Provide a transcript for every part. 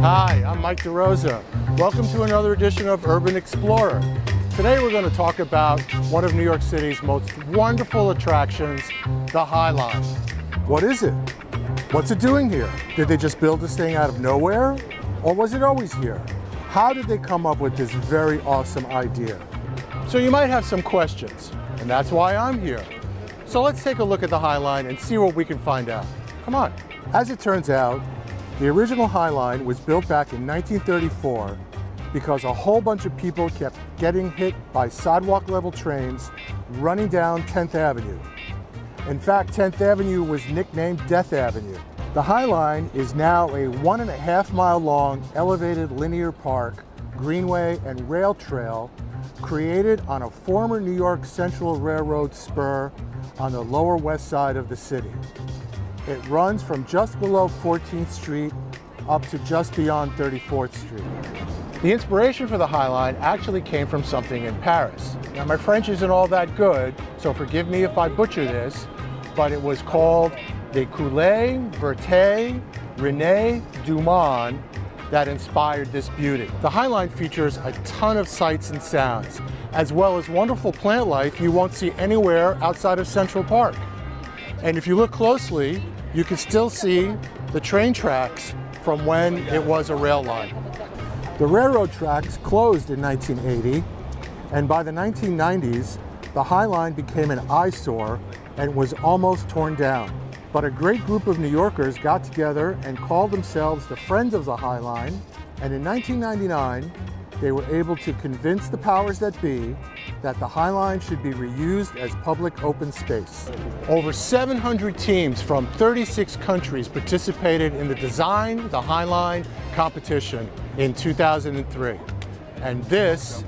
Hi, I'm Mike DeRosa. Welcome to another edition of Urban Explorer. Today we're going to talk about one of New York City's most wonderful attractions, the Highline. What is it? What's it doing here? Did they just build this thing out of nowhere? Or was it always here? How did they come up with this very awesome idea? So you might have some questions, and that's why I'm here. So let's take a look at the Highline and see what we can find out. Come on. As it turns out, the original Highline was built back in 1934 because a whole bunch of people kept getting hit by sidewalk-level trains running down 10th Avenue. In fact, 10th Avenue was nicknamed Death Avenue. The Highline is now a 1.5-mile long elevated linear park, greenway, and rail trail created on a former New York Central Railroad spur on the lower west side of the city. It runs from just below 14th Street up to just beyond 34th Street. The inspiration for the Highline actually came from something in Paris. Now, my French isn't all that good, so forgive me if I butcher this, but it was called the Coulée Verte René Dumont that inspired this beauty. The Highline features a ton of sights and sounds, as well as wonderful plant life you won't see anywhere outside of Central Park. And if you look closely, you can still see the train tracks from when it was a rail line. The railroad tracks closed in 1980, and by the 1990s, the Highline became an eyesore and was almost torn down. But a great group of New Yorkers got together and called themselves the Friends of the Highline, and in 1999, they were able to convince the powers that be that the Highline should be reused as public open space. Over 700 teams from 36 countries participated in the Design the Highline competition in 2003. And this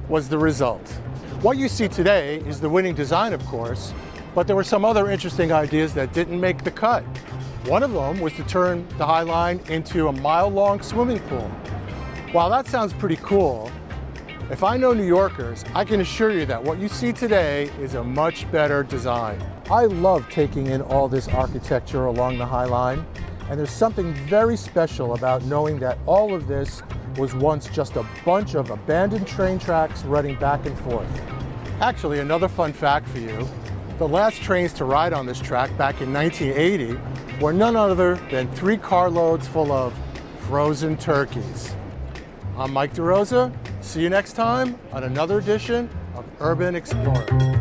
was the result. What you see today is the winning design, of course, but there were some other interesting ideas that didn't make the cut. One of them was to turn the Highline into a mile-long swimming pool. While that sounds pretty cool, if I know New Yorkers, I can assure you that what you see today is a much better design. I love taking in all this architecture along the Highline, and there's something very special about knowing that all of this was once just a bunch of abandoned train tracks running back and forth. Actually, another fun fact for you, the last trains to ride on this track back in 1980 were none other than 3 carloads full of frozen turkeys. I'm Mike DeRosa. See you next time on another edition of Urban Explorer.